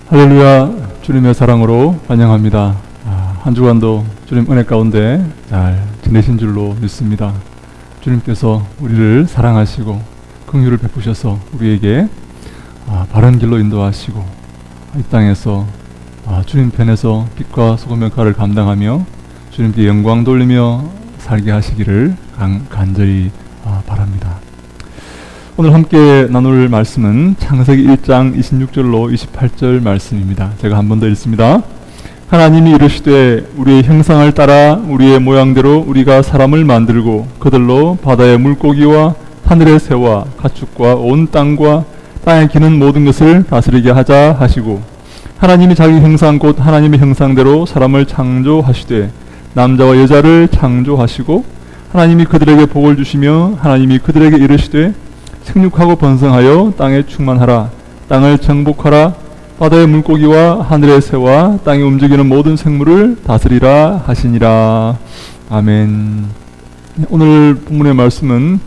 할렐루야. 주님의 사랑으로 환영합니다. 한 주간도 주님 은혜 가운데 잘 지내신 줄로 믿습니다. 주님께서 우리를 사랑하시고 긍휼을 베푸셔서 우리에게 바른 길로 인도하시고 이 땅에서 주님 편에서 빛과 소금의 역할을 감당하며 주님께 영광 돌리며 살게 하시기를 간절히 바랍니다. 오늘 함께 나눌 말씀은 창세기 1장 26절로 28절 말씀입니다. 제가 한 번 더 읽습니다. 하나님이 이르시되 우리의 형상을 따라 우리의 모양대로 우리가 사람을 만들고 그들로 바다의 물고기와 하늘의 새와 가축과 온 땅과 땅에 기는 모든 것을 다스리게 하자 하시고, 하나님이 자기 형상 곧 하나님의 형상대로 사람을 창조하시되 남자와 여자를 창조하시고, 하나님이 그들에게 복을 주시며 하나님이 그들에게 이르시되 생육하고 번성하여 땅에 충만하라. 땅을 정복하라. 바다의 물고기와 하늘의 새와 땅에 움직이는 모든 생물을 다스리라 하시니라. 아멘. 오늘 본문의 말씀은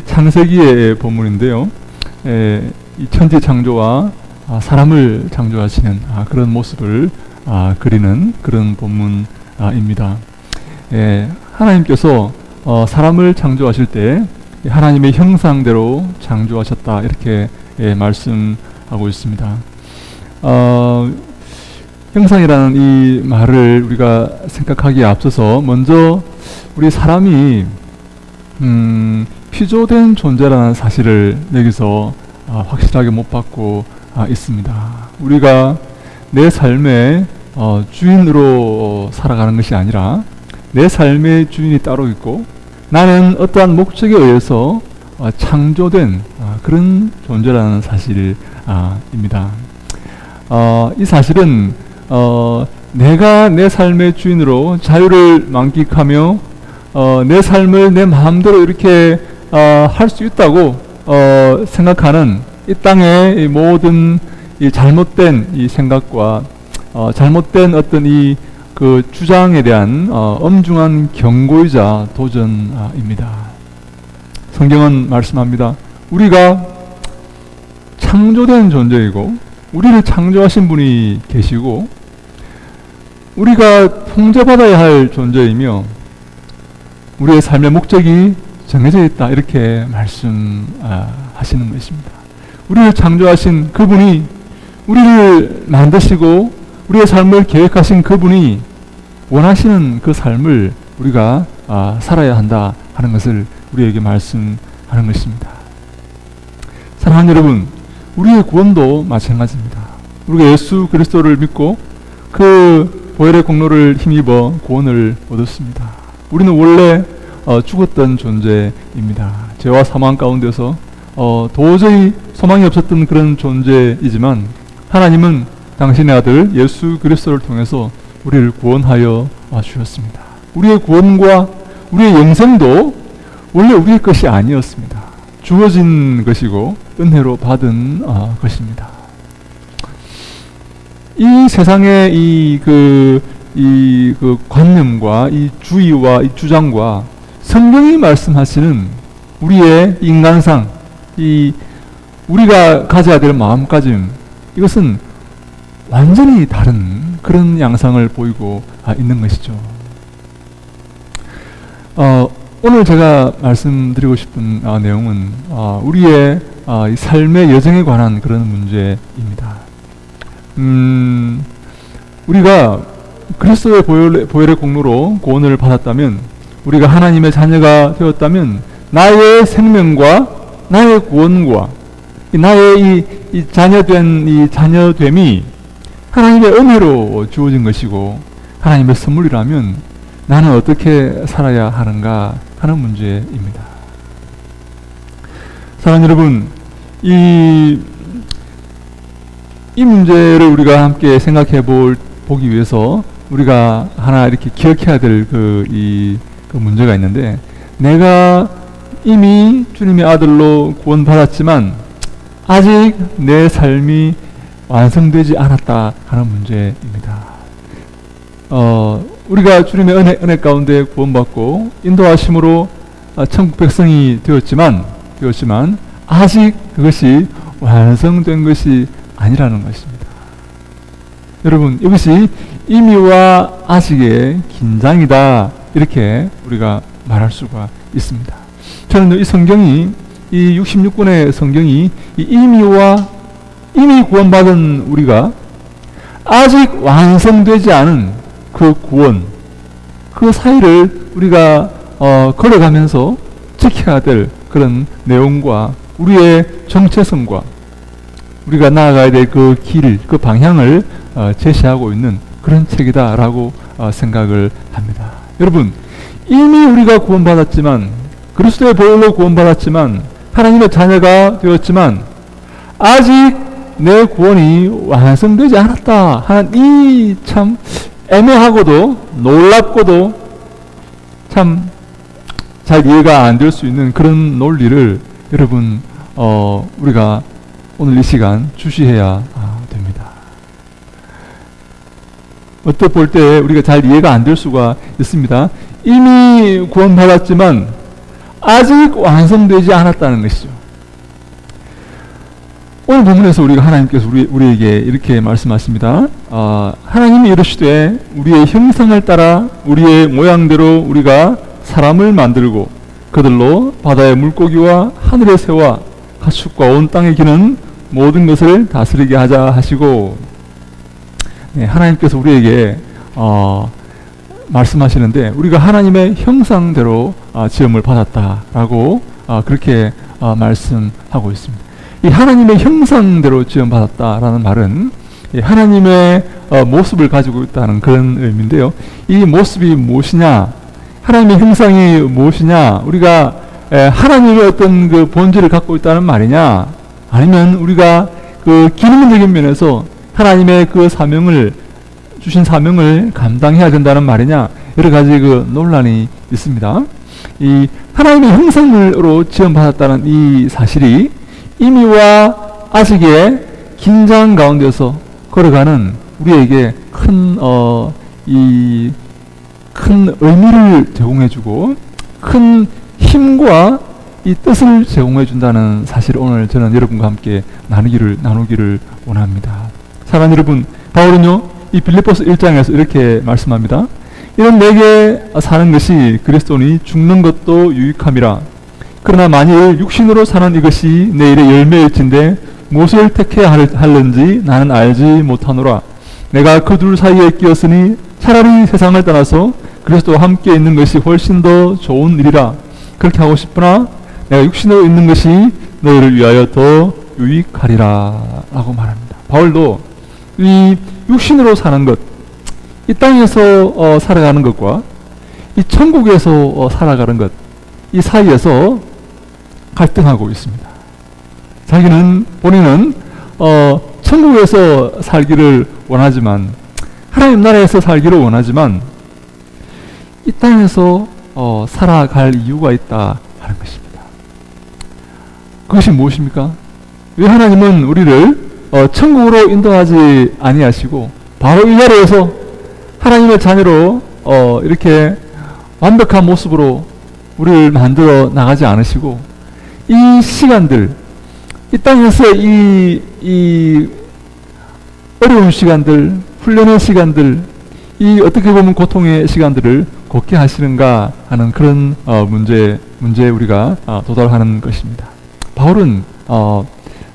창세기의 본문인데요. 이 천지 창조와 사람을 창조하시는 그런 모습을 그리는 그런 본문입니다. 하나님께서 사람을 창조하실 때 하나님의 형상대로 창조하셨다, 이렇게 말씀하고 있습니다. 형상이라는 이 말을 우리가 생각하기에 앞서서 먼저 우리 사람이 피조된 존재라는 사실을 여기서 확실하게 못 받고 있습니다. 우리가 내 삶의 주인으로 살아가는 것이 아니라 내 삶의 주인이 따로 있고 나는 어떠한 목적에 의해서 창조된 그런 존재라는 사실입니다. 이 사실은 내가 내 삶의 주인으로 자유를 만끽하며 내 삶을 내 마음대로 이렇게 할 수 있다고 생각하는 이 땅의 모든 이 잘못된 이 생각과 잘못된 어떤 이 그 주장에 대한 엄중한 경고이자 도전입니다. 성경은 말씀합니다. 우리가 창조된 존재이고 우리를 창조하신 분이 계시고 우리가 통제받아야 할 존재이며 우리의 삶의 목적이 정해져 있다, 이렇게 말씀하시는 것입니다. 우리를 창조하신 그분이, 우리를 만드시고 우리의 삶을 계획하신 그분이 원하시는 그 삶을 우리가 살아야 한다 하는 것을 우리에게 말씀하는 것입니다. 사랑하는 여러분, 우리의 구원도 마찬가지입니다. 우리가 예수 그리스도를 믿고 그 보혈의 공로를 힘입어 구원을 얻었습니다. 우리는 원래 죽었던 존재입니다. 죄와 사망 가운데서 도저히 소망이 없었던 그런 존재이지만 하나님은 당신의 아들 예수 그리스도를 통해서 우리를 구원하여 주셨습니다. 우리의 구원과 우리의 영생도 원래 우리의 것이 아니었습니다. 주어진 것이고 은혜로 받은 것입니다. 이 세상의 그 관념과 이 주의와 이 주장과 성경이 말씀하시는 우리의 인간상, 우리가 가져야 될 마음가짐, 이것은 완전히 다른 그런 양상을 보이고 있는 것이죠. 오늘 제가 말씀드리고 싶은 내용은 우리의 이 삶의 여정에 관한 그런 문제입니다. 우리가 그리스도의 보혈의 공로로 구원을 받았다면, 우리가 하나님의 자녀가 되었다면 나의 생명과 나의 구원과 나의 이 자녀된 이 자녀됨이 하나님의 은혜로 주어진 것이고 하나님의 선물이라면 나는 어떻게 살아야 하는가 하는 문제입니다. 사랑하는 여러분, 이 문제를 우리가 함께 생각해 보기 위해서 우리가 하나 이렇게 기억해야 될 그 문제가 있는데, 내가 이미 주님의 아들로 구원받았지만 아직 내 삶이 완성되지 않았다 하는 문제입니다. 우리가 주님의 은혜 가운데 구원받고 인도하심으로 천국 백성이 되었지만 아직 그것이 완성된 것이 아니라는 것입니다. 여러분, 이것이 이미와 아직의 긴장이다, 이렇게 우리가 말할 수가 있습니다. 저는 이 성경이, 이 66권의 성경이 이 이미 구원받은 우리가 아직 완성되지 않은 그 구원, 그 사이를 우리가 걸어가면서 지켜야 될 그런 내용과 우리의 정체성과 우리가 나아가야 될 그 길, 그 방향을 제시하고 있는 그런 책이다라고 생각을 합니다. 여러분, 이미 우리가 구원받았지만, 그리스도의 보혈로 구원받았지만, 하나님의 자녀가 되었지만 아직 내 구원이 완성되지 않았다 하는 이 참 애매하고도 놀랍고도 참 잘 이해가 안 될 수 있는 그런 논리를 여러분 우리가 오늘 이 시간 주시해야 됩니다. 어떻게 볼 때 우리가 잘 이해가 안 될 수가 있습니다. 이미 구원받았지만 아직 완성되지 않았다는 것이죠. 오늘 본문에서 우리가 하나님께서 우리에게 이렇게 말씀하십니다. 하나님이 이르시되 우리의 형상을 따라 우리의 모양대로 우리가 사람을 만들고 그들로 바다의 물고기와 하늘의 새와 가축과 온 땅에 기는 모든 것을 다스리게 하자 하시고, 네, 하나님께서 우리에게 말씀하시는데 우리가 하나님의 형상대로 지음을 받았다라고 그렇게 말씀하고 있습니다. 이 하나님의 형상대로 지음받았다라는 말은 하나님의 모습을 가지고 있다는 그런 의미인데요. 이 모습이 무엇이냐? 하나님의 형상이 무엇이냐? 우리가 하나님의 어떤 그 본질을 갖고 있다는 말이냐? 아니면 우리가 그 기능적인 면에서 하나님의 그 주신 사명을 감당해야 된다는 말이냐? 여러 가지 그 논란이 있습니다. 이 하나님의 형상으로 지음받았다는 이 사실이 이미와 아직의 긴장 가운데서 걸어가는 우리에게 큰 의미를 제공해주고 큰 힘과 이 뜻을 제공해준다는 사실을 오늘 저는 여러분과 함께 나누기를 원합니다. 사랑하는 여러분, 바울은요 이 빌립보서 1장에서 이렇게 말씀합니다. 이런 내게 사는 것이 그리스도니 죽는 것도 유익함이라. 그러나 만일 육신으로 사는 이것이 내일의 열매일진데 무엇을 택해야 할는지 나는 알지 못하노라. 내가 그 둘 사이에 끼었으니 차라리 세상을 떠나서 그리스도와 함께 있는 것이 훨씬 더 좋은 일이라. 그렇게 하고 싶으나 내가 육신으로 있는 것이 너희를 위하여 더 유익하리라 라고 말합니다. 바울도 이 육신으로 사는 것, 이 땅에서 살아가는 것과 이 천국에서 살아가는 것, 이 사이에서 갈등하고 있습니다. 본인은 천국에서 살기를 원하지만, 하나님 나라에서 살기를 원하지만 이 땅에서 살아갈 이유가 있다 하는 것입니다. 그것이 무엇입니까? 왜 하나님은 우리를 천국으로 인도하지 아니하시고 바로 이 자리에서 하나님의 자녀로 이렇게 완벽한 모습으로 우리를 만들어 나가지 않으시고 이 시간들, 이 땅에서 이 어려운 시간들, 훈련의 시간들, 이 어떻게 보면 고통의 시간들을 곱게 하시는가 하는 그런 문제에 우리가 도달하는 것입니다. 바울은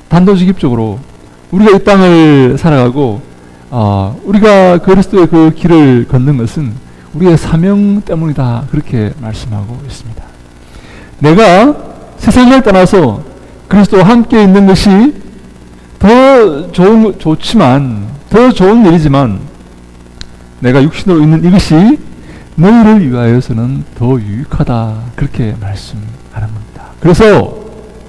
단도직입적으로 우리가 이 땅을 살아가고 우리가 그리스도의 그 길을 걷는 것은 우리의 사명 때문이다, 그렇게 말씀하고 있습니다. 내가 세상을 떠나서 그리스도와 함께 있는 것이 더 좋은 일이지만 내가 육신으로 있는 이것이 너희를 위하여서는 더 유익하다, 그렇게 말씀하는 겁니다. 그래서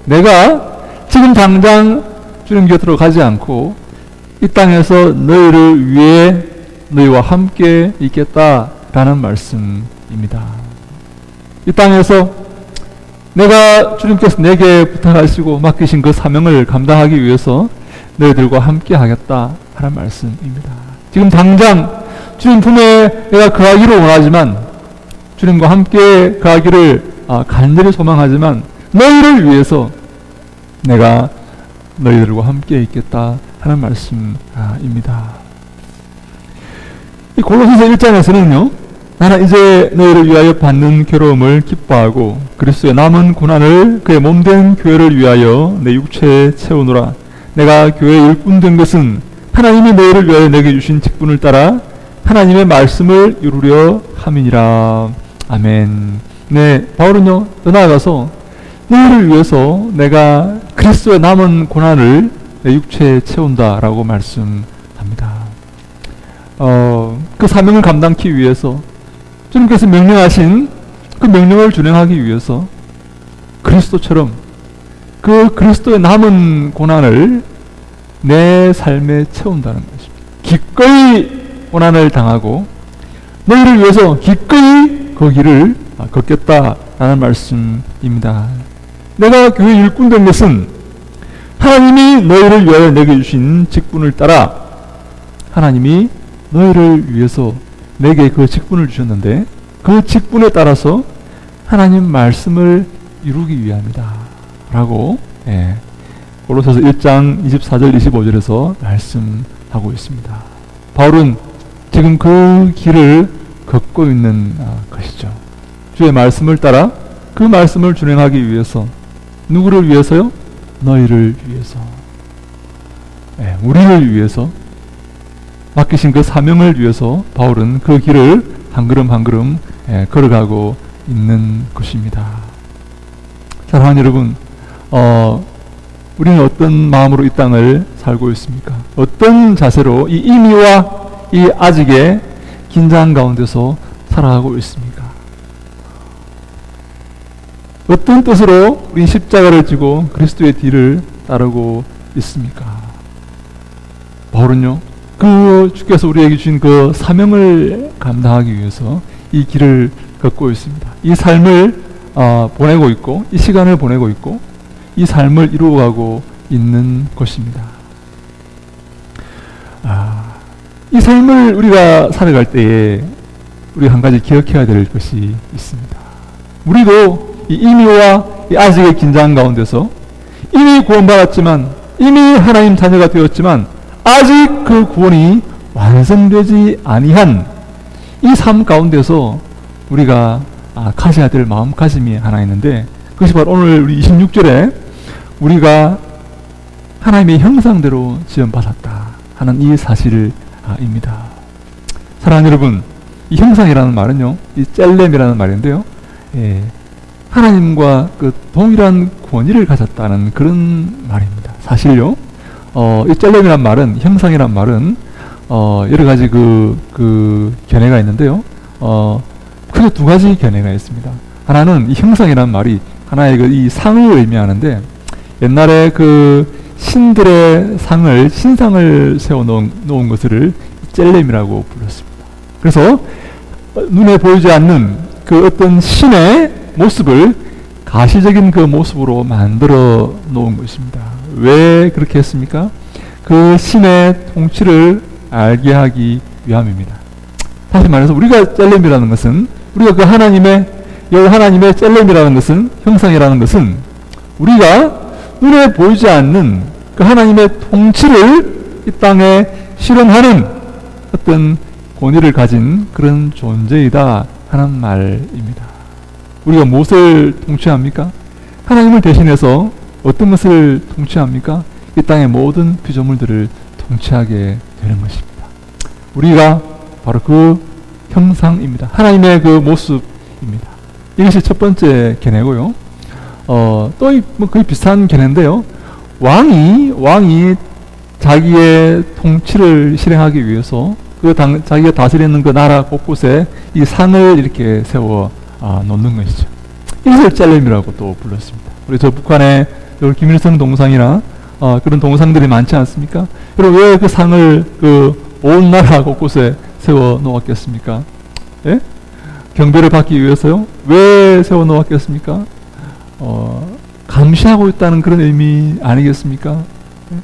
내가 지금 당장 주님 곁으로 가지 않고 이 땅에서 너희를 위해 너희와 함께 있겠다라는 말씀입니다. 이 땅에서 내가 주님께서 내게 부탁하시고 맡기신 그 사명을 감당하기 위해서 너희들과 함께 하겠다 하는 말씀입니다. 지금 당장 주님 품에 내가 거하기를 원하지만, 주님과 함께 거하기를 간절히 소망하지만 너희를 위해서 내가 너희들과 함께 있겠다 하는 말씀입니다. 이 골로새서 1장에서는요, 나는 이제 너희를 위하여 받는 괴로움을 기뻐하고 그리스도의 남은 고난을 그의 몸된 교회를 위하여 내 육체에 채우노라. 내가 교회의 일꾼 된 것은 하나님이 너희를 위하여 내게 주신 직분을 따라 하나님의 말씀을 이루려 함이니라. 아멘. 네, 바울은요, 더 나아가서 너희를 위해서 내가 그리스도의 남은 고난을 내 육체에 채운다라고 말씀합니다. 그 사명을 감당하기 위해서 주님께서 명령하신 그 명령을 준행하기 위해서 그리스도처럼 그 그리스도의 남은 고난을 내 삶에 채운다는 것입니다. 기꺼이 고난을 당하고 너희를 위해서 기꺼이 그 길을 걷겠다라는 말씀입니다. 내가 교회 일꾼 된 것은 하나님이 너희를 위하여 내게 주신 직분을 따라 하나님이 너희를 위해서 내게 그 직분을 주셨는데 그 직분에 따라서 하나님 말씀을 이루기 위함이다 라고 골로새서 1장 24절 25절에서 말씀하고 있습니다. 바울은 지금 그 길을 걷고 있는 것이죠. 주의 말씀을 따라 그 말씀을 준행하기 위해서 누구를 위해서요? 너희를 위해서, 우리를 위해서 맡기신 그 사명을 위해서 바울은 그 길을 한 걸음 한 걸음 걸어가고 있는 것입니다. 사랑하는 여러분, 우리는 어떤 마음으로 이 땅을 살고 있습니까? 어떤 자세로 이 임의와 이 아직의 긴장 가운데서 살아가고 있습니까? 어떤 뜻으로 우리 십자가를 지고 그리스도의 뒤를 따르고 있습니까? 바울은요, 그 주께서 우리에게 주신 그 사명을 감당하기 위해서 이 길을 걷고 있습니다. 이 삶을 보내고 있고, 이 시간을 보내고 있고, 이 삶을 이루어가고 있는 것입니다. 이 삶을 우리가 살아갈 때에 우리 한 가지 기억해야 될 것이 있습니다. 우리도 이 임의와 이 아직의 긴장 가운데서 이미 구원받았지만, 이미 하나님 자녀가 되었지만 아직 그 구원이 완성되지 아니한 이 삶 가운데서 우리가 가져야 될 마음가짐이 하나 있는데, 그것이 바로 오늘 우리 26절에 우리가 하나님의 형상대로 지음받았다 하는 이 사실입니다. 사랑하는 여러분, 이 형상이라는 말은요, 이 젤렘이라는 말인데요, 하나님과 그 동일한 권위를 가졌다는 그런 말입니다. 사실요, 이 젤렘이란 말은, 형상이란 말은 여러 가지 그 견해가 있는데요, 크게 두 가지 견해가 있습니다. 하나는 이 형상이란 말이 하나의 이 상을 의미하는데, 옛날에 그 신들의 상을, 신상을 세워 놓은 것을 젤렘이라고 불렀습니다. 그래서 눈에 보이지 않는 그 어떤 신의 모습을 가시적인 그 모습으로 만들어 놓은 것입니다. 왜 그렇게 했습니까? 그 신의 통치를 알게 하기 위함입니다. 다시 말해서 우리가 젤렘이라는 것은, 우리가 그 하나님의 젤렘이라는 것은, 형상이라는 것은 우리가 눈에 보이지 않는 그 하나님의 통치를 이 땅에 실현하는 어떤 권위를 가진 그런 존재이다 하는 말입니다. 우리가 무엇을 통치합니까? 하나님을 대신해서 어떤 것을 통치합니까? 이 땅의 모든 피조물들을 통치하게 되는 것입니다. 우리가 바로 그 형상입니다. 하나님의 그 모습입니다. 이것이 첫 번째 견해고요. 또 거의 비슷한 견해인데요. 왕이 자기의 통치를 실행하기 위해서 자기가 다스리는 그 나라 곳곳에 이 상을 이렇게 세워 놓는 것이죠. 이것을 젤렘이라고 또 불렀습니다. 우리 저 북한에 김일성 동상이나 그런 동상들이 많지 않습니까? 그럼 왜 그 상을 온 나라 곳곳에 세워 놓았겠습니까? 예? 경배를 받기 위해서요? 왜 세워 놓았겠습니까? 감시하고 있다는 그런 의미 아니겠습니까? 예?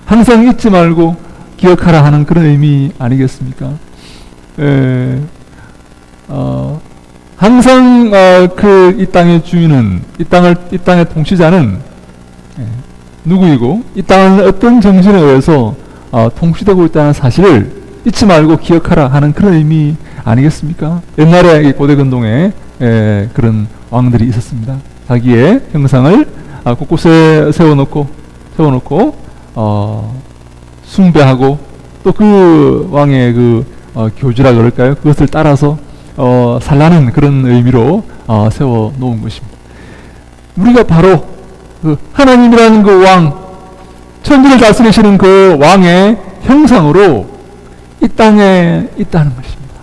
항상 잊지 말고 기억하라 하는 그런 의미 아니겠습니까? 예. 항상 이 땅의 주인은, 이 땅의 통치자는 누구이고, 이 땅은 어떤 정신에 의해서 통치되고 있다는 사실을 잊지 말고 기억하라 하는 그런 의미 아니겠습니까? 옛날에 고대 근동에 그런 왕들이 있었습니다. 자기의 형상을 곳곳에 세워놓고 숭배하고 또 그 왕의 교주라 그럴까요? 그것을 따라서 살라는 그런 의미로 세워 놓은 것입니다. 우리가 바로 그 하나님이라는 그 왕, 천지를 다스리시는 그 왕의 형상으로 이 땅에 있다는 것입니다.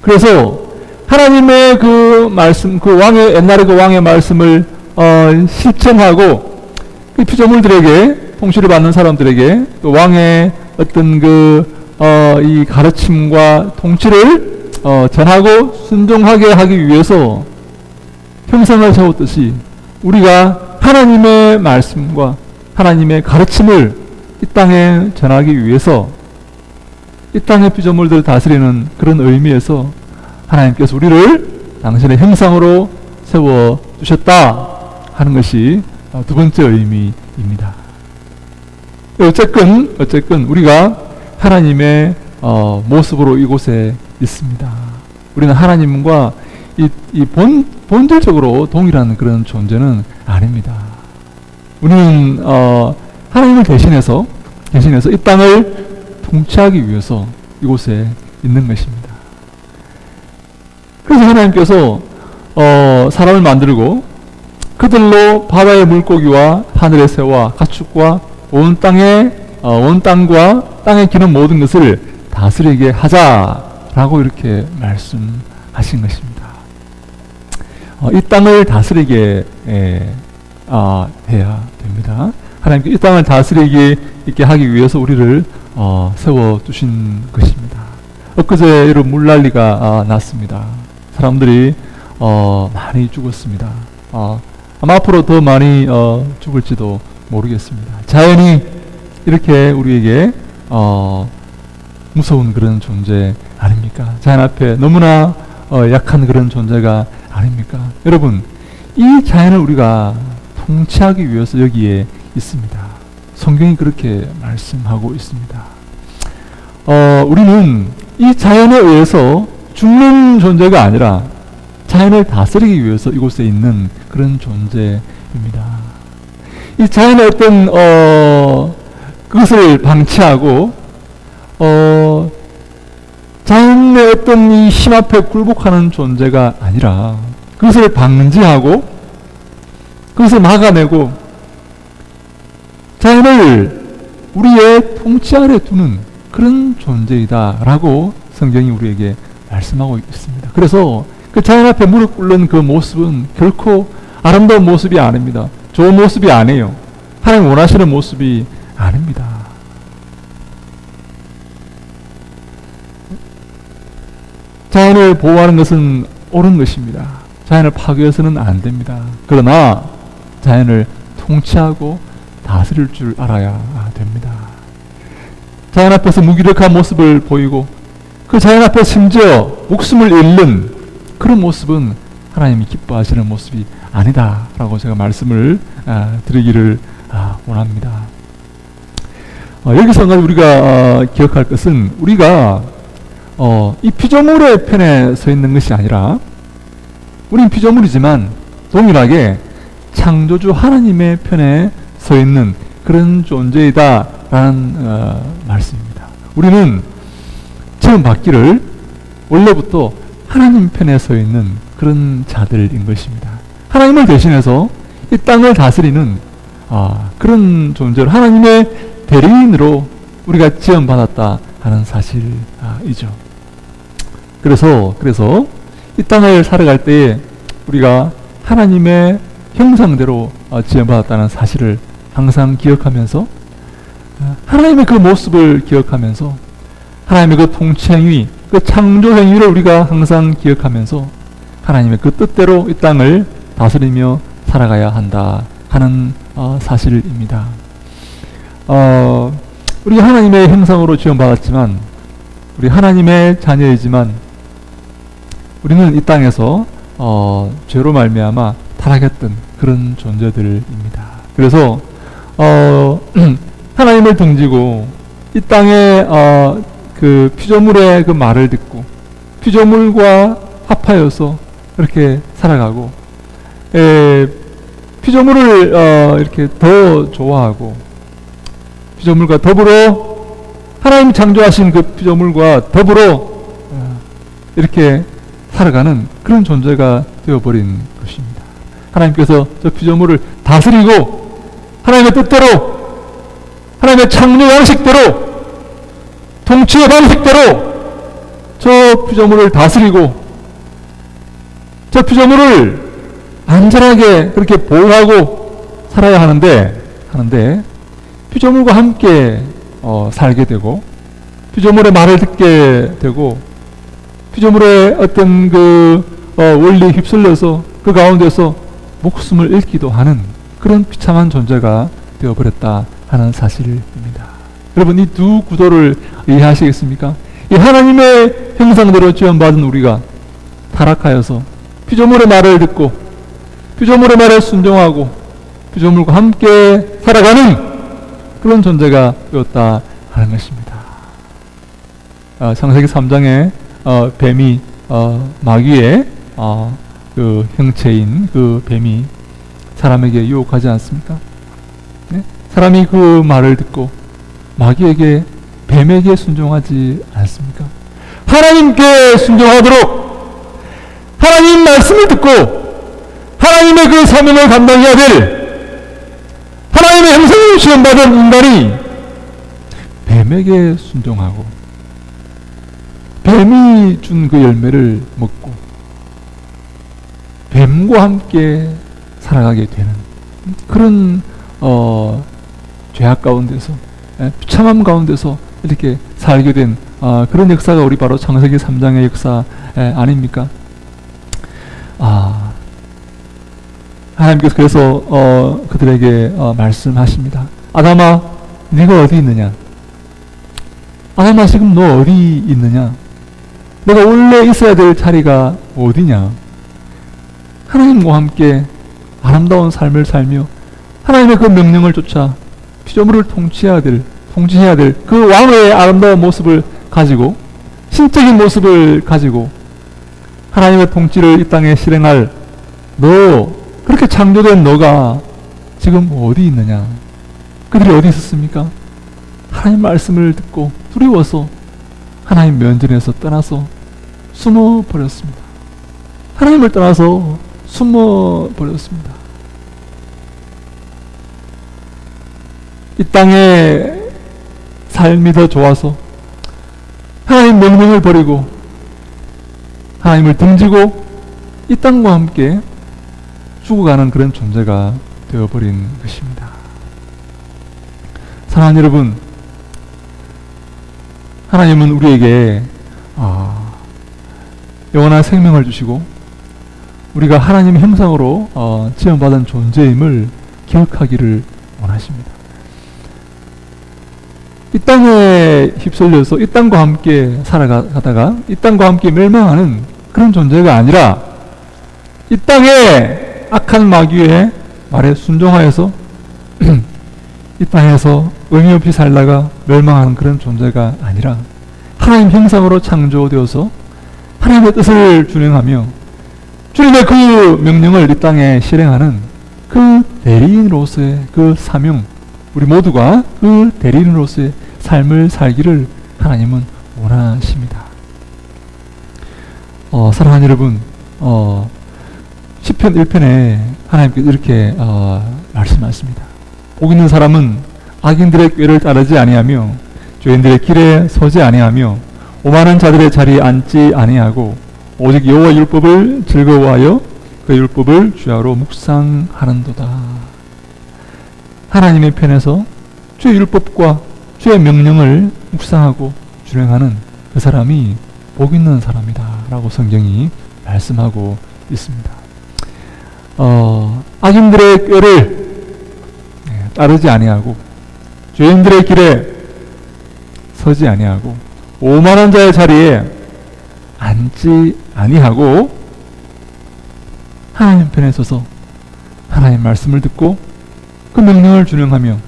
그래서 하나님의 그 말씀, 그 왕의 옛날에 그 왕의 말씀을 실천하고 그 피조물들에게, 통치를 받는 사람들에게 그 왕의 어떤 이 가르침과 통치를 전하고 순종하게 하기 위해서 형상을 세웠듯이 우리가 하나님의 말씀과 하나님의 가르침을 이 땅에 전하기 위해서 이 땅의 피조물들을 다스리는 그런 의미에서 하나님께서 우리를 당신의 형상으로 세워주셨다 하는 것이 두 번째 의미입니다. 어쨌건 우리가 하나님의 모습으로 이곳에 있습니다. 우리는 하나님과 본질적으로 동일한 그런 존재는 아닙니다. 우리는 하나님을 대신해서 이 땅을 통치하기 위해서 이곳에 있는 것입니다. 그래서 하나님께서 사람을 만들고 그들로 바다의 물고기와 하늘의 새와 가축과 온 땅과 땅에 기는 모든 것을 다스리게 하자라고 이렇게 말씀하신 것입니다. 이 땅을 다스리게 해야 됩니다. 하나님께 이 땅을 다스리게 있게 하기 위해서 우리를 세워두신 것입니다. 엊그제 이런 물난리가 났습니다. 사람들이 많이 죽었습니다. 아마 앞으로 더 많이 죽을지도 모르겠습니다. 자연이 이렇게 우리에게 무서운 그런 존재 아닙니까? 자연 앞에 너무나 약한 그런 존재가 아닙니까? 여러분, 이 자연을 우리가 통치하기 위해서 여기에 있습니다. 성경이 그렇게 말씀하고 있습니다. 우리는 이 자연에 의해서 죽는 존재가 아니라 자연을 다스리기 위해서 이곳에 있는 그런 존재입니다. 이 자연의 어떤 그것을 방치하고 자연의 어떤 이 힘 앞에 굴복하는 존재가 아니라 그것을 방지하고 그것을 막아내고 자연을 우리의 통치 아래 두는 그런 존재이다라고 성경이 우리에게 말씀하고 있습니다. 그래서 그 자연 앞에 무릎 꿇는 그 모습은 결코 아름다운 모습이 아닙니다. 좋은 모습이 아니에요. 하나님 원하시는 모습이 아닙니다. 자연을 보호하는 것은 옳은 것입니다. 자연을 파괴해서는 안 됩니다. 그러나 자연을 통치하고 다스릴 줄 알아야 됩니다. 자연 앞에서 무기력한 모습을 보이고 그 자연 앞에 심지어 목숨을 잃는 그런 모습은 하나님이 기뻐하시는 모습이 아니다라고 제가 말씀을 드리기를 원합니다. 여기서 우리가 기억할 것은 우리가 이 피조물의 편에 서 있는 것이 아니라 우린 피조물이지만 동일하게 창조주 하나님의 편에 서 있는 그런 존재이다라는 말씀입니다. 우리는 지금 받기를 원래부터 하나님 편에 서 있는 그런 자들인 것입니다. 하나님을 대신해서 이 땅을 다스리는 그런 존재로 하나님의 대리인으로 우리가 지원받았다 하는 사실이죠. 그래서 이 땅을 살아갈 때에 우리가 하나님의 형상대로 지원받았다는 사실을 항상 기억하면서 하나님의 그 모습을 기억하면서 하나님의 그 통치행위, 그 창조행위를 우리가 항상 기억하면서 하나님의 그 뜻대로 이 땅을 다스리며 살아가야 한다 하는 사실입니다. 우리 하나님의 형상으로 지원받았지만 우리 하나님의 자녀이지만 우리는 이 땅에서 죄로 말미암아 타락했던 그런 존재들입니다. 그래서 하나님을 등지고 이 땅에 그 피조물의 그 말을 듣고 피조물과 합하여서 그렇게 살아가고, 피조물을 이렇게 더 좋아하고 피조물과 더불어 하나님 창조하신 그 피조물과 더불어 이렇게 살아가는 그런 존재가 되어버린 것입니다. 하나님께서 저 피조물을 다스리고 하나님의 뜻대로, 하나님의 창조 양식대로, 통치의 방식대로 저 피조물을 다스리고 저 피조물을 안전하게 그렇게 보호하고 살아야 하는데 피조물과 함께 살게 되고 피조물의 말을 듣게 되고 피조물의 어떤 그 원리에 휩쓸려서 그 가운데서 목숨을 잃기도 하는 그런 비참한 존재가 되어버렸다 하는 사실입니다. 여러분, 이 두 구도를 이해하시겠습니까? 이 하나님의 형상대로 지원받은 우리가 타락하여서 피조물의 말을 듣고 피조물의 말에 순종하고 피조물과 함께 살아가는 그런 존재가 되었다 하는 것입니다. 창세기 3장에 뱀이 마귀의 그 형체인 그 뱀이 사람에게 유혹하지 않습니까? 네? 사람이 그 말을 듣고 마귀에게, 뱀에게 순종하지 않습니까? 하나님께 순종하도록 하나님 말씀을 듣고 하나님의 그 사명을 감당해야 될 하나님의 형상을 지원받은 인간이 뱀에게 순종하고 뱀이 준 그 열매를 먹고 뱀과 함께 살아가게 되는 그런 죄악 가운데서, 비참함 가운데서 이렇게 살게 된 그런 역사가 우리 바로 창세기 3장의 역사 아닙니까? 하나님께서 그래서 그들에게 말씀하십니다. 아담아, 네가 어디 있느냐? 아담아, 지금 너 어디 있느냐? 내가 원래 있어야 될 자리가 어디냐? 하나님과 함께 아름다운 삶을 살며 하나님의 그 명령을 쫓아 피조물을 통치해야 될 그 왕의 아름다운 모습을 가지고, 신적인 모습을 가지고 하나님의 통치를 이 땅에 실행할 너, 그렇게 창조된 너가 지금 어디 있느냐? 그들이 어디 있었습니까? 하나님 말씀을 듣고 두려워서 하나님 면전에서 떠나서 숨어 버렸습니다. 하나님을 떠나서 숨어 버렸습니다. 이 땅의 삶이 더 좋아서 하나님 명령을 버리고 하나님을 등지고 이 땅과 함께 죽어가는 그런 존재가 되어버린 것입니다. 사랑하는 여러분, 하나님은 우리에게 영원한 생명을 주시고 우리가 하나님의 형상으로 지원받은 존재임을 기억하기를 원하십니다. 이 땅에 휩쓸려서 이 땅과 함께 살아가다가 이 땅과 함께 멸망하는 그런 존재가 아니라 이 땅에 악한 마귀의 말에 순종하여서 이 땅에서 의미 없이 살다가 멸망하는 그런 존재가 아니라 하나님 형상으로 창조되어서 하나님의 뜻을 준행하며 주님의 그 명령을 이 땅에 실행하는 그 대리인으로서의 그 사명, 우리 모두가 그 대리인으로서의 삶을 살기를 하나님은 원하십니다. 사랑하는 여러분, 시편 1편에 하나님께서 이렇게 말씀하십니다. 복 있는 사람은 악인들의 꾀를 따르지 아니하며 죄인들의 길에 서지 아니하며 오만한 자들의 자리에 앉지 아니하고 오직 여호와 율법을 즐거워하여 그 율법을 주야로 묵상하는도다. 하나님의 편에서 주의 율법과 주의 명령을 묵상하고 준행하는 그 사람이 복 있는 사람이다 라고 성경이 말씀하고 있습니다. 악인들의 꾀를 따르지 아니하고 죄인들의 길에 서지 아니하고 오만한 자의 자리에 앉지 아니하고 하나님 편에 서서 하나님 말씀을 듣고 그 명령을 준행하며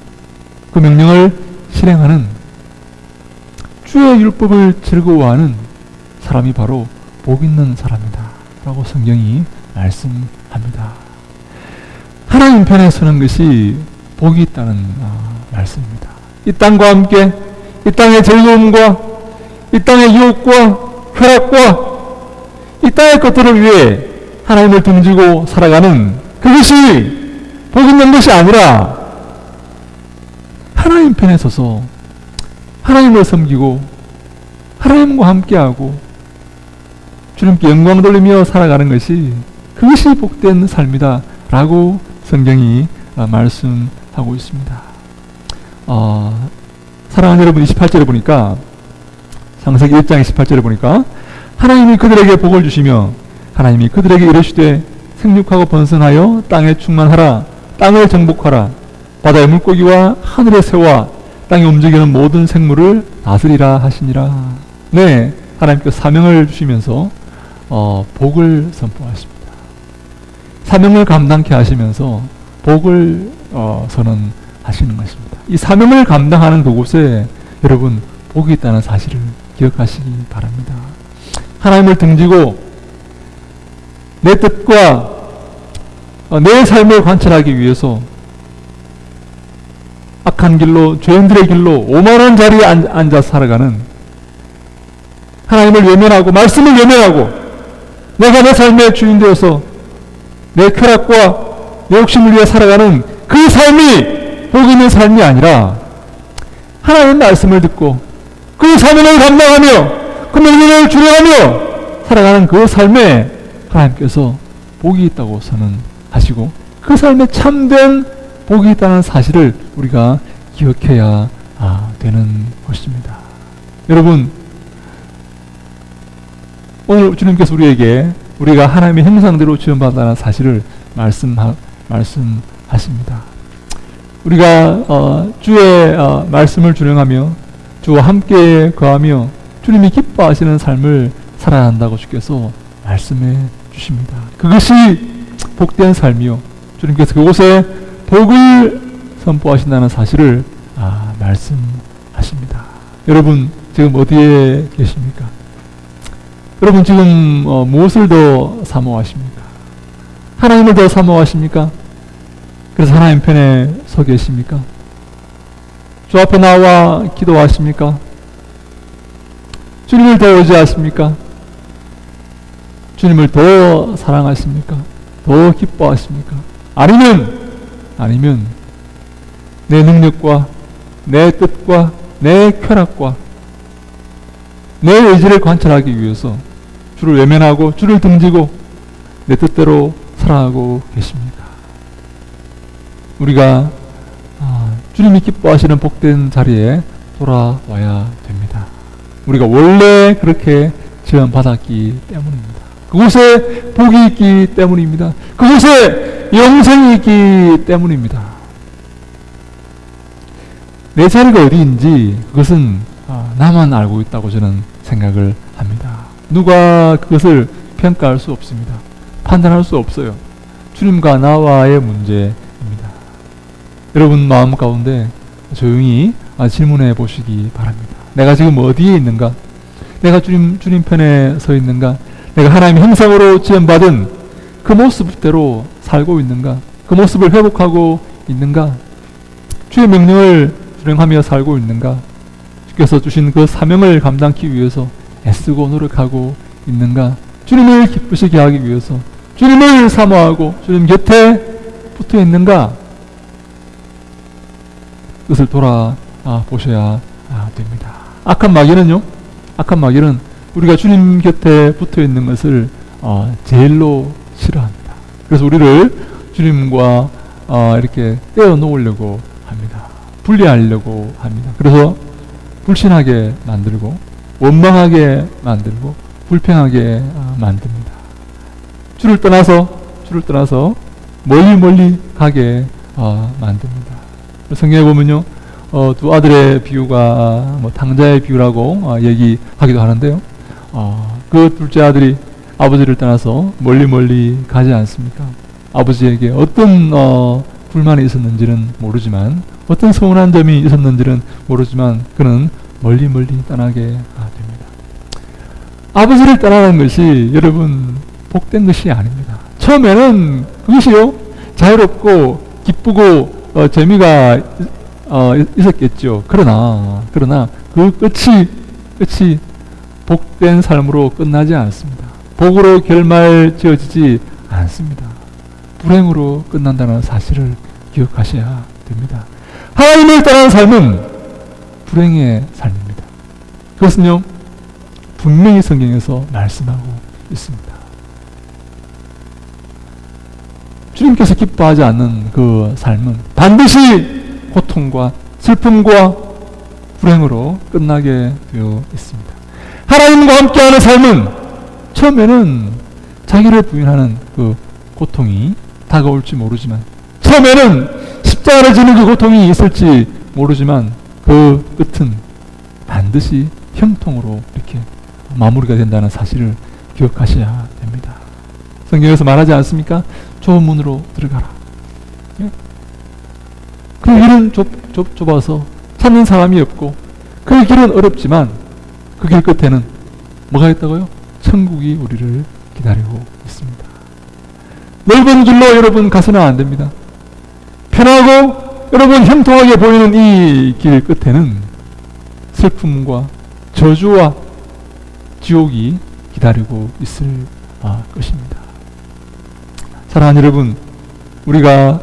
그 명령을 실행하는 주의 율법을 즐거워하는 사람이 바로 복 있는 사람이다 라고 성경이 말씀합니다. 하나님 편에 서는 것이 복이 있다는 말씀입니다. 이 땅과 함께 이 땅의 즐거움과 이 땅의 유혹과 쾌락과 이 땅의 것들을 위해 하나님을 등지고 살아가는 그것이 복 있는 것이 아니라 하나님 편에 서서 하나님을 섬기고 하나님과 함께하고 주님께 영광 돌리며 살아가는 것이 그것이 복된 삶이다 라고 성경이 말씀하고 있습니다. 사랑하는 여러분, 28절에 보니까 창세기 1장 28절에 보니까 하나님이 그들에게 복을 주시며 하나님이 그들에게 이르시되 생육하고 번성하여 땅에 충만하라, 땅을 정복하라, 바다의 물고기와 하늘의 새와 땅에 움직이는 모든 생물을 다스리라 하시니라. 네, 하나님께서 사명을 주시면서 복을 선포하십니다. 사명을 감당케 하시면서 복을 선언하시는 것입니다. 이 사명을 감당하는 그곳에 여러분 복이 있다는 사실을 기억하시기 바랍니다. 하나님을 등지고 내 뜻과 내 삶을 관찰하기 위해서 악한 길로, 죄인들의 길로 오만한 자리에 앉아 살아가는, 하나님을 외면하고 말씀을 외면하고 내가 내 삶의 주인 되어서 내 쾌락과 내 욕심을 위해 살아가는 그 삶이 복 있는 삶이 아니라 하나님의 말씀을 듣고 그 사명을 감당하며 그 명령을 준행하며 살아가는 그 삶에 하나님께서 복이 있다고 선언하시고 그 삶에 참된 복이 있다는 사실을 우리가 기억해야 되는 것입니다. 여러분, 오늘 주님께서 우리에게 우리가 하나님의 형상대로 지음받았다는 사실을 말씀하십니다. 우리가 주의 말씀을 준행하며 주와 함께 거하며 주님이 기뻐하시는 삶을 살아야 한다고 주께서 말씀해 주십니다. 그것이 복된 삶이요, 주님께서 그곳에 복을 선포하신다는 사실을 말씀하십니다. 여러분 지금 어디에 계십니까? 여러분 지금 무엇을 더 사모하십니까? 하나님을 더 사모하십니까? 그래서 하나님 편에 서 계십니까? 주 앞에 나와 기도하십니까? 주님을 더 의지하십니까? 주님을 더 사랑하십니까? 더 기뻐하십니까? 아니면 내 능력과 내 뜻과 내 쾌락과 내 의지를 관찰하기 위해서 주를 외면하고 주를 등지고 내 뜻대로 살아가고 계십니까? 우리가 주님이 기뻐하시는 복된 자리에 돌아와야 됩니다. 우리가 원래 그렇게 지원받았기 때문입니다. 그곳에 복이 있기 때문입니다. 그곳에 영생이 있기 때문입니다. 내 자리가 어디인지 그것은 나만 알고 있다고 저는 생각을 합니다. 누가 그것을 평가할 수 없습니다. 판단할 수 없어요. 주님과 나와의 문제입니다. 여러분 마음 가운데 조용히 질문해 보시기 바랍니다. 내가 지금 어디에 있는가? 내가 주님 편에 서 있는가? 내가 하나님의 형상으로 지음받은 그 모습대로 살고 있는가? 그 모습을 회복하고 있는가? 주의 명령을 수행하며 살고 있는가? 주께서 주신 그 사명을 감당하기 위해서 애쓰고 노력하고 있는가? 주님을 기쁘시게 하기 위해서 주님을 사모하고 주님 곁에 붙어 있는가? 그것을 돌아보셔야 됩니다. 악한 마귀는 우리가 주님 곁에 붙어 있는 것을 제일로 싫어합니다. 그래서 우리를 주님과 이렇게 떼어 놓으려고 합니다. 분리하려고 합니다. 그래서 불신하게 만들고 원망하게 만들고 불평하게 만듭니다. 주를 떠나서 멀리 가게 만듭니다. 성경에 보면요, 두 아들의 비유가 당자의 비유라고 얘기하기도 하는데요. 그 둘째 아들이 아버지를 떠나서 멀리 가지 않습니까? 아버지에게 어떤 불만이 있었는지는 모르지만, 어떤 서운한 점이 있었는지는 모르지만 그는 멀리 떠나게 됩니다. 아버지를 떠나는 것이 여러분 복된 것이 아닙니다. 처음에는 그것이요 자유롭고 기쁘고 재미가 있었겠죠. 그러나 그 끝이 복된 삶으로 끝나지 않습니다. 복으로 결말 지어지지 않습니다. 불행으로 끝난다는 사실을 기억하셔야 됩니다. 하나님을 떠나는 삶은 불행의 삶입니다. 그것은요 분명히 성경에서 말씀하고 있습니다. 주님께서 기뻐하지 않는 그 삶은 반드시 고통과 슬픔과 불행으로 끝나게 되어 있습니다. 하나님과 함께하는 삶은 처음에는 자기를 부인하는 그 고통이 다가올지 모르지만, 처음에는 십자가를 지는 그 고통이 있을지 모르지만 그 끝은 반드시 형통으로 이렇게 마무리가 된다는 사실을 기억하셔야 됩니다. 성경에서 말하지 않습니까? 좁은 문으로 들어가라. 예? 그 길은 좁아서 찾는 사람이 없고, 그 길은 어렵지만 그 길 끝에는 뭐가 있다고요? 천국이 우리를 기다리고 있습니다. 넓은 길로 여러분 가서는 안 됩니다. 편하고 여러분 형통하게 보이는 이 길 끝에는 슬픔과 저주와 지옥이 기다리고 있을 것입니다. 사랑하는 여러분, 우리가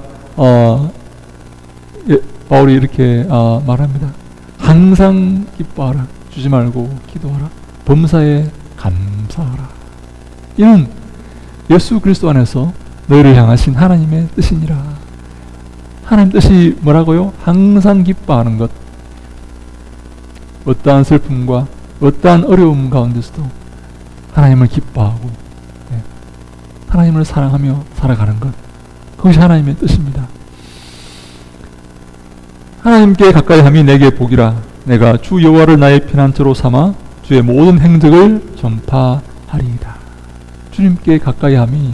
바울이 이렇게 말합니다. 항상 기뻐하라, 주지 말고 기도하라, 범사에 감사하라. 이는 예수 그리스도 안에서 너희를 향하신 하나님의 뜻이니라. 하나님 뜻이 뭐라고요? 항상 기뻐하는 것. 어떠한 슬픔과 어떠한 어려움 가운데서도 하나님을 기뻐하고 하나님을 사랑하며 살아가는 것, 그것이 하나님의 뜻입니다. 하나님께 가까이 함이 내게 복이라. 내가 주 여호와를 나의 피난처로 삼아 주의 모든 행적을 전파하리이다. 주님께 가까이 함이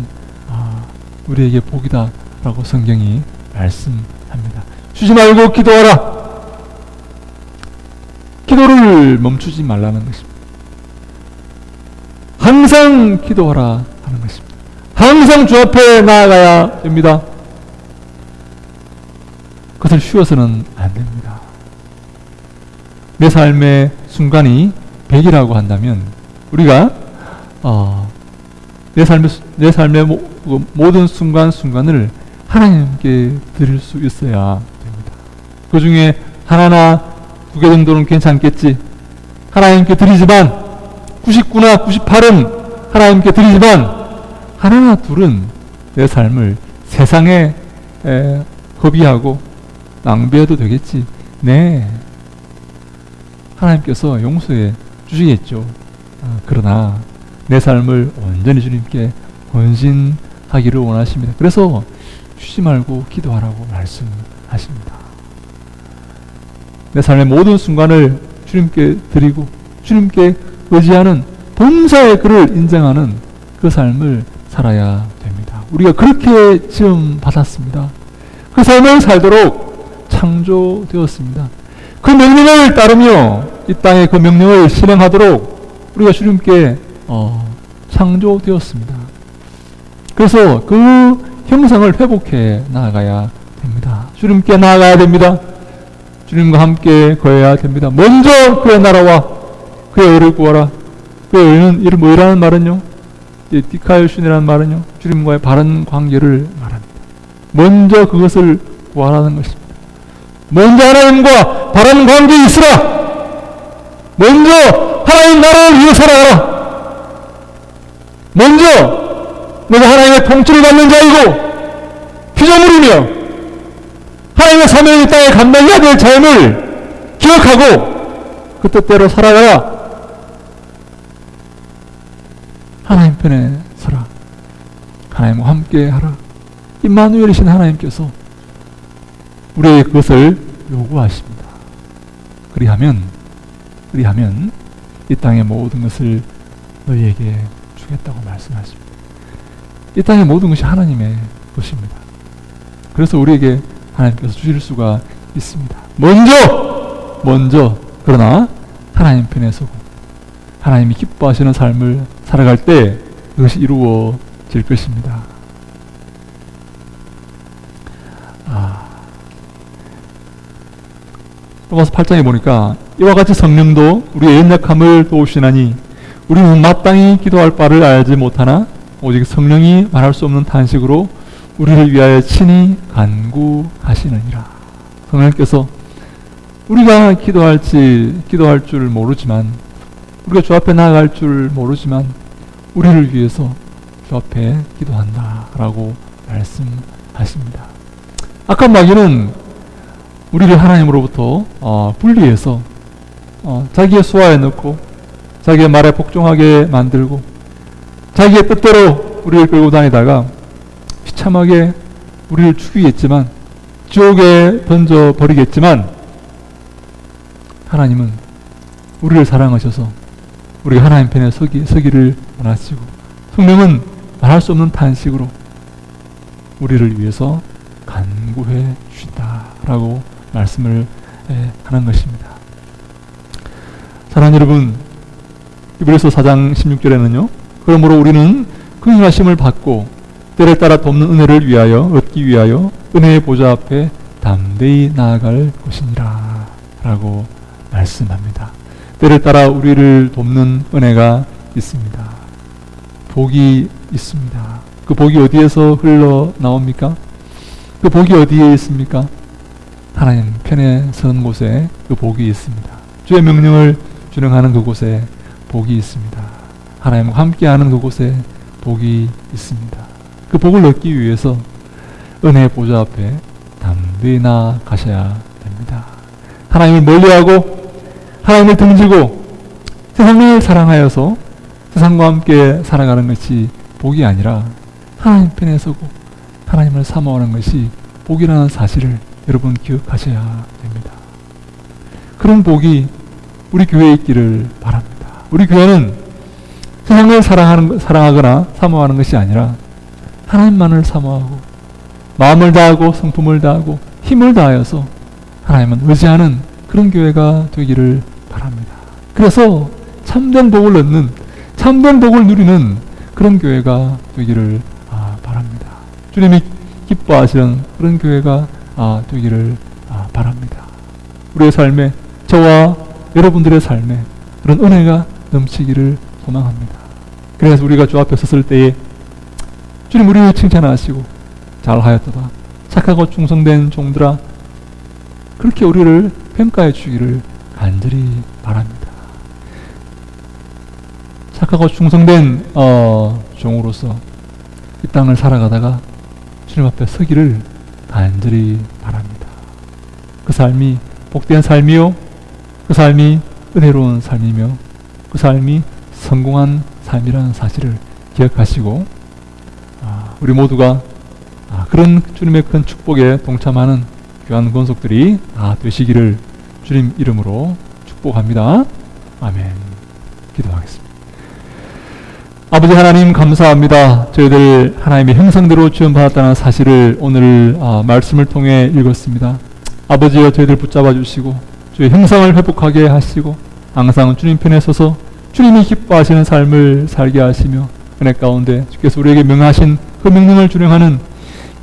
우리에게 복이다 라고 성경이 말씀합니다. 쉬지 말고 기도하라. 기도를 멈추지 말라는 것입니다. 항상 기도하라 하는 것입니다. 항상 주 앞에 나아가야 됩니다. 그것을 쉬어서는 안 됩니다. 내 삶의 순간이 100이라고 한다면 우리가 내 삶의 모든 순간을 하나님께 드릴 수 있어야 됩니다. 그 중에 하나나 2개 정도는 괜찮겠지. 하나님께 드리지만 99나 98은 하나님께 드리지만 하나나 2은 내 삶을 세상에 허비하고 낭비해도 되겠지. 네, 하나님께서 용서해 주시겠죠. 그러나 내 삶을 온전히 주님께 헌신하기를 원하십니다. 그래서 쉬지 말고 기도하라고 말씀하십니다. 내 삶의 모든 순간을 주님께 드리고 주님께 의지하는 범사의 그를 인정하는 그 삶을 살아야 됩니다. 우리가 그렇게 지음 받았습니다. 그 삶을 살도록 창조되었습니다. 그 명령을 따르며 이 땅에 그 명령을 실행하도록 우리가 주님께 창조되었습니다. 그래서 그 형상을 회복해 나아가야 됩니다. 주님께 나아가야 됩니다. 주님과 함께 거해야 됩니다. 먼저 그의 나라와 그의 의를 구하라. 그의 의는 이름 뭐라는 말은요? 디카이오신이라는 말은요, 주님과의 바른 관계를 말합니다. 먼저 그것을 구하라는 것입니다. 먼저 하나님과 바른 관계에 있으라. 먼저 하나님 나라를 위해 살아가라. 먼저 내가 하나님의 통치를 받는 자이고 피조물이며 하나님의 사명이 땅에 감당해야 될 삶을 기억하고 그 뜻대로 살아가라. 하나님 편에 서라. 하나님과 함께 하라. 임마누엘이신 하나님께서 우리에게 그것을 요구하십니다. 그리하면 이 땅의 모든 것을 너희에게 주겠다고 말씀하십니다. 이 땅의 모든 것이 하나님의 것입니다. 그래서 우리에게 하나님께서 주실 수가 있습니다. 먼저 그러나 하나님 편에 서고 하나님이 기뻐하시는 삶을 살아갈 때 그것이 이루어질 것입니다. 로마서 8장에 보니까 이와 같이 성령도 우리의 연약함을 도우시나니 우리는 마땅히 기도할 바를 알지 못하나 오직 성령이 말할 수 없는 탄식으로 우리를 위하여 친히 간구하시느니라. 성령께서 우리가 기도할 줄 모르지만, 우리가 주 앞에 나아갈 줄 모르지만 우리를 위해서 주 앞에 기도한다 라고 말씀하십니다. 악한 마귀는 우리를 하나님으로부터 분리해서 자기의 수하에 넣고 자기의 말에 복종하게 만들고 자기의 뜻대로 우리를 끌고 다니다가 비참하게 우리를 죽이겠지만, 지옥에 던져버리겠지만, 하나님은 우리를 사랑하셔서 우리가 하나님 편에 서기를 원하시고, 성령은 말할 수 없는 탄식으로 우리를 위해서 간구해 주신다라고 말씀을 하는 것입니다. 사랑하는 여러분, 히브리서 4장 16절에는요, 그러므로 우리는 그 인하심을 받고 때를 따라 돕는 은혜를 얻기 위하여 은혜의 보좌 앞에 담대히 나아갈 것이니라 라고 말씀합니다. 때를 따라 우리를 돕는 은혜가 있습니다. 복이 있습니다. 그 복이 어디에서 흘러나옵니까? 그 복이 어디에 있습니까? 하나님 편에 선 곳에 그 복이 있습니다. 주의 명령을 준행하는 그곳에 복이 있습니다. 하나님과 함께하는 그곳에 복이 있습니다. 그 복을 얻기 위해서 은혜의 보좌 앞에 담대히 나아가셔야 됩니다. 하나님을 멀리하고 하나님을 등지고 세상을 사랑하여서 세상과 함께 살아가는 것이 복이 아니라 하나님 편에 서고 하나님을 사모하는 것이 복이라는 사실을 여러분 기억하셔야 됩니다. 그런 복이 우리 교회에 있기를 바랍니다. 우리 교회는 세상을 사랑하거나 사모하는 것이 아니라 하나님만을 사모하고 마음을 다하고 성품을 다하고 힘을 다하여서 하나님은 의지하는 그런 교회가 되기를 바랍니다. 그래서 참된 복을 얻는, 참된 복을 누리는 그런 교회가 되기를 바랍니다. 주님이 기뻐하시는 그런 교회가 되기를 바랍니다. 우리의 삶에, 저와 여러분들의 삶에 그런 은혜가 넘치기를 소망합니다. 그래서 우리가 주 앞에 섰을 때에 주님 우리를 칭찬하시고 잘하였도다, 착하고 충성된 종들아, 그렇게 우리를 평가해 주기를 간절히 바랍니다. 착하고 충성된 종으로서 이 땅을 살아가다가 주님 앞에 서기를 간절히 바랍니다. 그 삶이 복된 삶이요, 그 삶이 은혜로운 삶이며 그 삶이 성공한 삶이라는 사실을 기억하시고 우리 모두가 그런 주님의 큰 축복에 동참하는 귀한 권속들이 되시기를 주님 이름으로 축복합니다. 아멘. 기도하겠습니다. 아버지 하나님 감사합니다. 저희들 하나님의 형상대로 지원받았다는 사실을 오늘 말씀을 통해 읽었습니다. 아버지여, 저희들 붙잡아 주시고 주의 형상을 회복하게 하시고 항상 주님 편에 서서 주님이 기뻐하시는 삶을 살게 하시며 은혜 가운데 주께서 우리에게 명하신 그 명령을 준행하는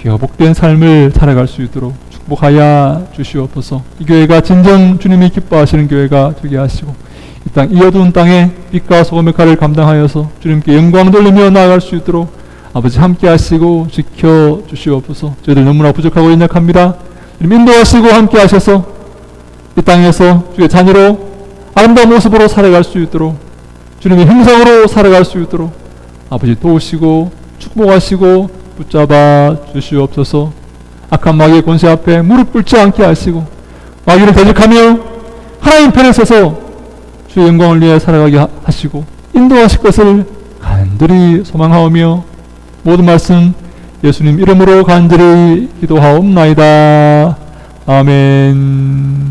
귀하 복된 삶을 살아갈 수 있도록 축복하여 주시옵소서. 이 교회가 진정 주님이 기뻐하시는 교회가 되게 하시고 이 땅, 이 어두운 땅에 빛과 소금의 칼을 감당하여서 주님께 영광 돌리며 나아갈 수 있도록 아버지 함께 하시고 지켜 주시옵소서. 저희들 너무나 부족하고 연약합니다. 주님 인도하시고 함께 하셔서 이 땅에서 주의 자녀로 아름다운 모습으로 살아갈 수 있도록, 주님의 형상으로 살아갈 수 있도록 아버지 도우시고 축복하시고 붙잡아 주시옵소서. 악한 마귀의 권세 앞에 무릎 꿇지 않게 하시고 마귀를 대적하며 하나님 편에 서서 주의 영광을 위해 살아가게 하시고 인도하실 것을 간절히 소망하오며 모든 말씀 예수님 이름으로 간절히 기도하옵나이다. 아멘.